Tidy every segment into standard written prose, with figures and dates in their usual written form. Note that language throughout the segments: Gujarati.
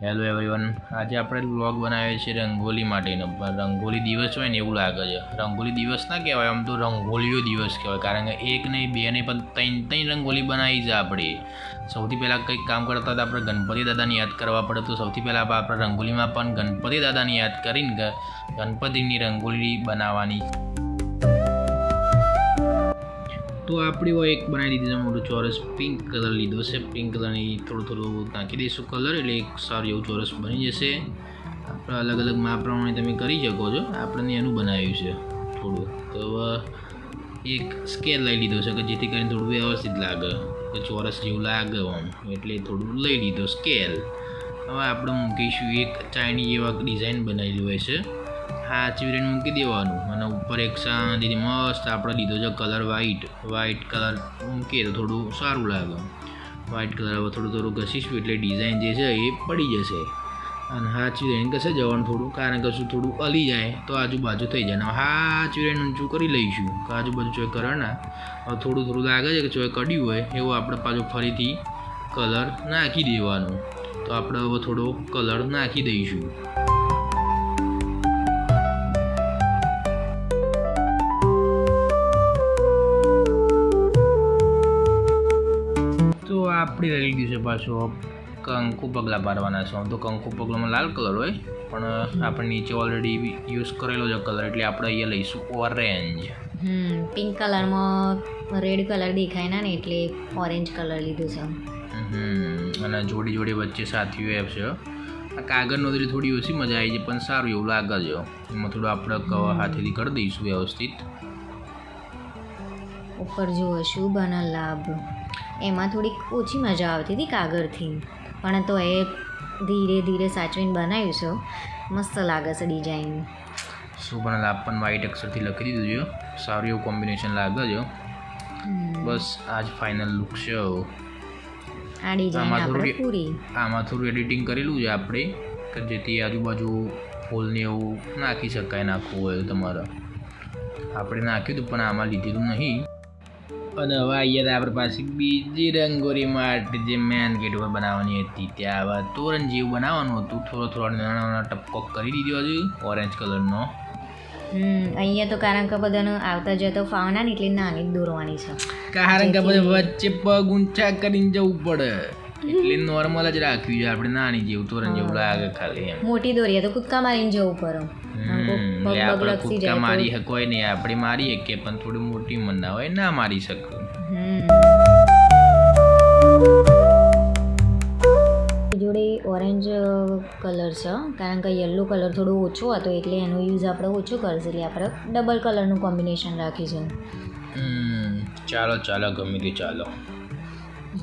હેલો એવરીવન, આજે આપણે વ્લોગ બનાવ્યો છે રંગોલી માટેનો. રંગોલી દિવસ હોય ને એવું લાગે છે. રંગોલી દિવસ ના કહેવાય, આમ તો રંગોલીઓ દિવસ કહેવાય, કારણ કે એક નહીં બે નહીં પણ ત્રણ રંગોલી બનાવી છે આપણે. સૌથી પહેલાં કંઈક કામ કરતા હતા આપણે ગણપતિ દાદાને યાદ કરવા પડે, તો સૌથી પહેલાં આપણે રંગોલીમાં પણ ગણપતિ દાદાને યાદ કરીને ગણપતિની રંગોલી બનાવવાની. તો આપણે એક બનાવી દીધી છે, મોટું ચોરસ પિંક કલર લીધો છે. પિંક કલરની થોડું નાખી દઈશું કલર, એટલે એક સારું એવું ચોરસ બની જશે. આપણે અલગ અલગ માપ પ્રમાણે તમે કરી શકો છો. આપણે એનું બનાવ્યું છે થોડું. તો એક સ્કેલ લઈ લીધો છે કે જેથી કરીને થોડું વ્યવસ્થિત લાગે, કે ચોરસ જેવું લાગે આમ, એટલે થોડું લઈ લીધો સ્કેલ. હવે આપણે મૂકીશું એક ચાઇનીઝ જેવા ડિઝાઇન બનાવેલી હોય છે, આ ચીવરીને મૂકી દેવાનું, અને ઉપર એક શાંતિથી મસ્ત આપણે લીધો છે કલર વ્હાઈટ કલર મૂકીએ તો થોડું સારું લાગે. વ્હાઈટ કલર હવે થોડું ઘસીશું એટલે ડિઝાઇન જે છે એ પડી જશે. અને હા ચીવરીને કશે જવાનું થોડું, કારણ કે શું થોડું હલી જાય તો આજુબાજુ થઈ જાય. હા ચીવરીને ઊંચું કરી લઈશું કે આજુબાજુ ચોય કરે ના. હવે થોડું લાગે છે કે ચોય કડ્યું હોય એવું આપણે પાછું ફરીથી કલર નાખી દેવાનું. તો આપણે હવે થોડો કલર નાખી દઈશું. તો આપણે લઈ લીધું છે પાછો કંકુ પગલાં પાડવાના છે. તો કંકુ પગલામાં લાલ કલર હોય, પણ આપણે નીચે ઓલરેડી યુઝ કરેલો છે કલર, એટલે આપણે અહીંયા લઈશું ઓરેન્જ. પિંક કલરમાં રેડ કલર દેખાય ના ને, એટલે ઓરેન્જ કલર લીધું છે. અને જોડી વચ્ચે સાથીઓ એપ છે. આ કાગળ નોંધરી થોડી ઓછી મજા આવી છે, પણ સારું એવું લાગે છે. એમાં થોડું આપણે કવર હાથેથી કરી દઈશું વ્યવસ્થિત. ઉપર જુઓ શુભ અને લાભ, એમાં થોડીક ઓછી મજા આવતી હતી કાગળથી, પણ તો એ ધીરે ધીરે સાચવીને બનાવ્યું છે. મસ્ત લાગે છે ડિઝાઇન. શુભ અને લાભ પણ વ્હાઈટ અક્ષરથી લખી દીધું છે. સારું એવું કોમ્બિનેશન લાગે છે. બસ આ જ ફાઇનલ લુક છે. આ ડિઝાઇન આપણે પૂરી. આમાં થોડું એડિટિંગ કરેલું છે આપણે, કે જેથી આજુબાજુ ફૂલને એવું નાખી શકાય, નાખવું હોય તમારે. આપણે નાખ્યું હતું પણ આમાં લીધેલું નહીં. અને હવે અહીંયા આપણી પાસે બીજી રંગોળી માટે જે મેન ગેટ ઉપર બનાવવાની હતી, ત્યાં હવે તોરણ જેવું બનાવવાનું હતું. થોડો નાના ટપકો કરી દીધો હજુ ઓરેન્જ કલરનો. અહીંયા તો કારણ કે બધાને આવતા જતો ફાવના ને, એટલે નાની જ દોરવાની છે. કારણ કે બધા વચ્ચે પગ ઊંચા કરીને જવું પડે, એટલે નોર્મલ જ રાખવી છે આપણે, નાની જેવું તોરણ જેવું લાગે ખાલી એમ. મોટી દોરીએ તો કૂદકા મારીને જવું પડે. આપણે કૂદકા મારી કોઈ નહીં, આપણે મારી શકીએ, પણ થોડી મોટી મન ના હોય ના મારી શકું. જોડે ઓરેન્જ કલર છે, કારણ કે યલો કલર થોડો ઓછો હતો, એટલે એનો યુઝ આપણે ઓછો કરશે, એટલે આપણે ડબલ કલરનું કોમ્બિનેશન રાખીશું. ચાલો ગમે તે ચાલો.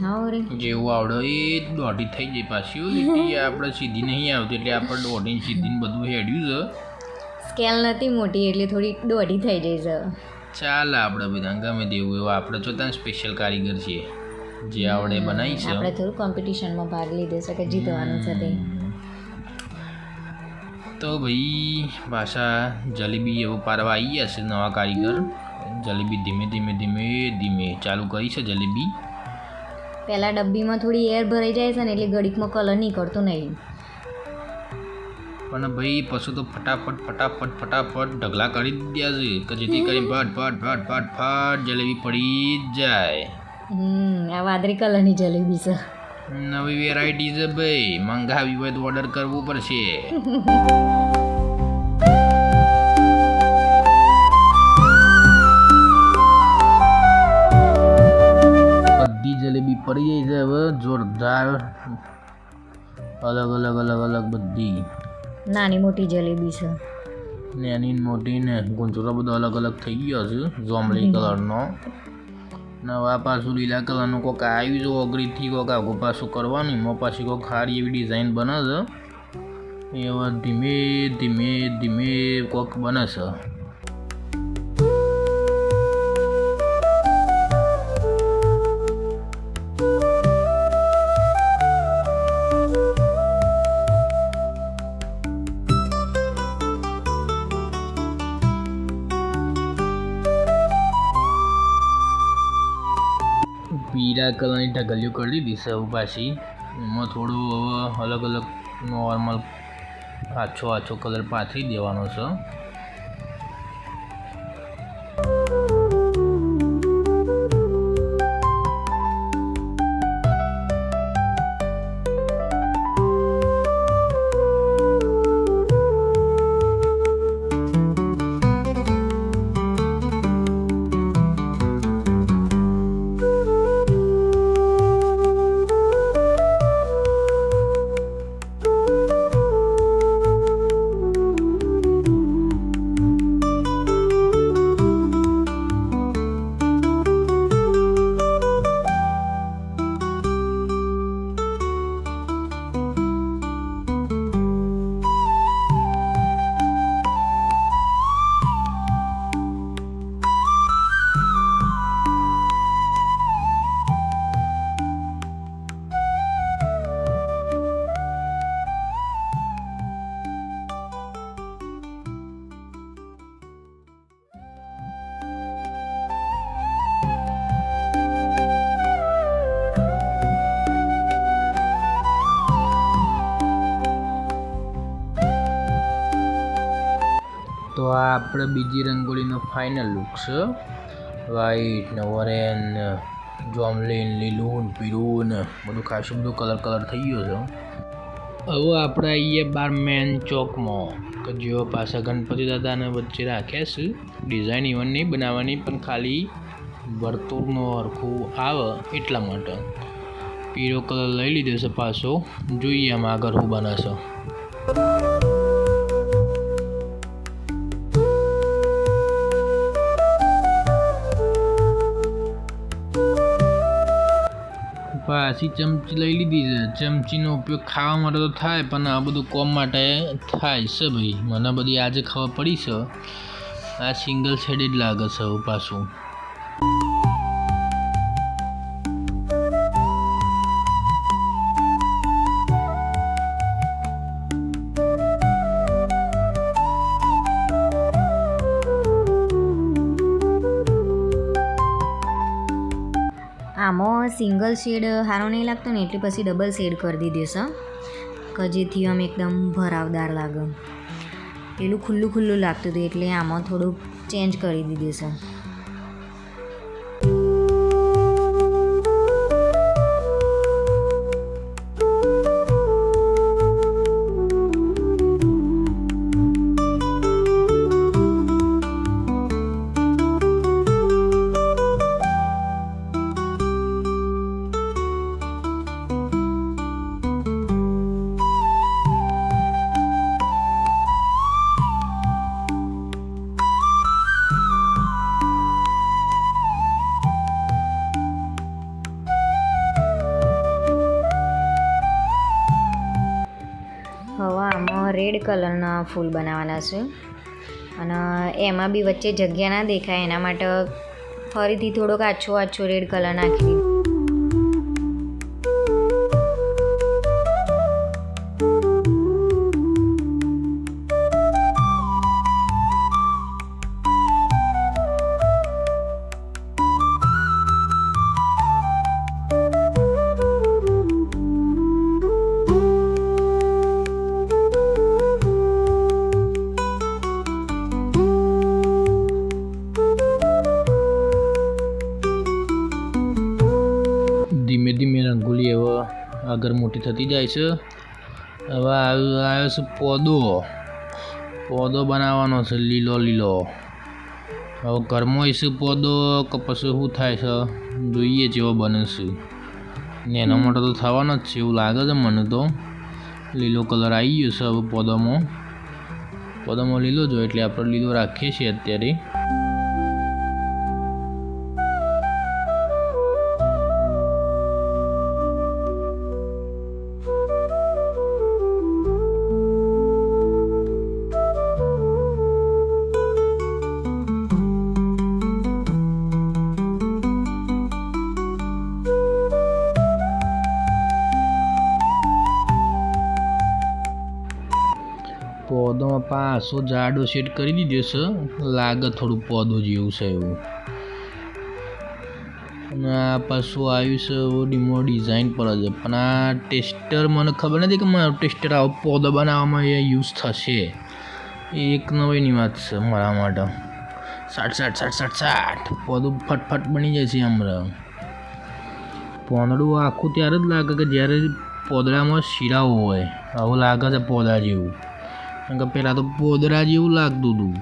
હા રે, જેવું આવડે એ દોઢી થઈ જાય પાછી. લીટી આપણે સીધી નહીં આવતી, એટલે આપણે દોઢીને સીધીને બધું હેડ્યું છે. સ્કેલ નથી મોટી, એટલે થોડી દોઢી થઈ જાય છે. ચાલ આપણે બધા ગમે તેવું એવું, આપણે જોતા સ્પેશિયલ કારીગર છીએ, જે આવડે બનાવી છે. આપણે થોડું કોમ્પિટિશનમાં ભાગ લીધો છે કે જીતવાનું છે તે. તો ભાઈ પાછા જલેબી એવું પાડવા આવી ગયા છે નવા કારીગર. જલેબી ધીમે ચાલુ કરી છે જલેબી. પહેલાં ડબ્બીમાં થોડી એર ભરાઈ જાય છે ને, એટલે ઘડીકમાં કલર નીકળતો નહીં. પણ ભાઈ પછી તો ફટાફટ ઢગલા કરી દીધા છે, કે જેથી કરી ફટ જલેબી પડી જ જાય. આ વાદળી કલરની જલેબી છે. નવી વેરાયટી છે ભાઈ, મંગાવી હોય તો ઓર્ડર કરવું પડશે. બધી જલેબી પડી જાય છે હવે જોરદાર, અલગ બધી. નાની મોટી જલેબી છે, નાની મોટી ને ગુંચરો બધો અલગ થઈ ગયો છે. જાંબલી કલરનો, નવા પાછું લીલા કલરનું કોક આવ્યું છે ઓગરીથી, કોક આગું પાછું કરવાનું. એમાં પાછી કોક સારી એવી ડિઝાઇન બને છે. એવા ધીમે કોક બને છે. પીળા કલરની ઢગલીઓ કરી દીધી છે હવે પાછી. એમાં થોડું હવે અલગ નોર્મલ આછો કલર પાથરી દેવાનો છે. તો આ આપણે બીજી રંગોળીનો ફાઇનલ લુક છે. વ્હાઈટ ને ઓરેન્જ ને જોમલીન, લીલું, પીળું ને બધું ખાસું બધું કલર થઈ ગયો છે. હવે આપણે આવીએ બાર મેન ચોકમાં, કે જેઓ પાછા ગણપતિ દાદાને વચ્ચે રાખ્યા છે. ડિઝાઇન ઇવન નહીં બનાવવાની, પણ ખાલી વર્તુળનો હરખું આવે એટલા માટે પીળો કલર લઈ લીધો છે પાછો. જોઈએ આમાં આગળ શું બને છે. પાછી ચમચી લઈ લીધી છે. ચમચીનો ઉપયોગ ખાવા માટે તો થાય, પણ આ બધું કોમ માટે થાય છે ભાઈ. મને બધી આજે ખબર પડી છે. આ સિંગલ સાઇડ જ લાગે છે પાછું. આમાં સિંગલ શેડ સારો નહીં લાગતો ને, એટલે પછી ડબલ શેડ કરી દીધો છે, કે જેથી આમ એકદમ ભરાવદાર લાગે. પેલું ખુલ્લું લાગતું હતું, એટલે આમાં થોડુંક ચેન્જ કરી દીધું છે. હવે આમાં રેડ કલરના ફૂલ બનાવવાના છે, અને એમાં બી વચ્ચે જગ્યા ના દેખાય એના માટે ફરીથી થોડોક આછો રેડ કલર નાખી દીધો. ધીમે ધીમે રંગોલી હવે આગળ મોટી થતી જાય છે. હવે આવ્યો છે પોદો બનાવવાનો છે, લીલો. હવે ઘરમાં હશે પોદો કે પછી શું થાય છે જોઈએ, જેવો બને છે. ને એના માટે તો થવાનો જ છે એવું લાગે છે મને તો. લીલો કલર આવી ગયો છે હવે પોદામાં લીલો જો, એટલે આપણે લીલો રાખીએ છીએ અત્યારે. પોદોમાં પાછો જાડો સેટ કરી દીધો છે, લાગે થોડું પોદો જેવું છે એવું. અને આ પાછું આવ્યું છે ડીમો ડિઝાઇન પર જ પણ આ ટેસ્ટર મને ખબર નથી કે મારું ટેસ્ટર આવો પોદો બનાવવામાં એ યુઝ થશે. એક નવીની વાત છે મારા માટે. 60 પોદું ફટફટ બની જાય છે હમણાં. પોંદડું આખું ત્યારે જ લાગે કે જ્યારે પોદડામાં શીરાઓ હોય. આવું લાગે છે પોદા જેવું. કારણ કે પહેલાં તો પોદરા જેવું લાગતું હતું.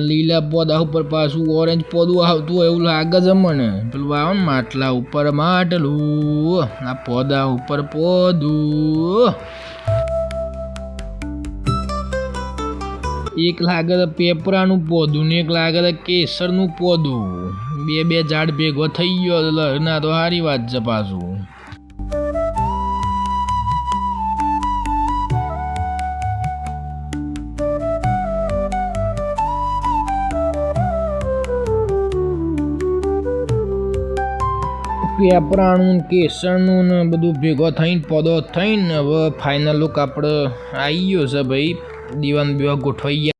લીલા પોદા ઉપર પાછું ઓરેન્જ પોદું આવતું હોય એવું લાગે છે મને. પેલું આવે ને માટલા ઉપર માટલું, આ પોદા ઉપર પોદું. એક લાગે છે પેપરાનું પોદું ને એક લાગે છે કેસરનું પોદું. બે ઝાડ ભેગો થઈ ગયો ના તો સારી વાત છે પાછું. પેપરાનું કેસરનું ને બધું ભેગો થઈને પોદો થઈને હવે ફાઇનલ લુક આપણે આવી ગયો છે ભાઈ. દીવાન બીવા ગોઠવાઈ ગયા.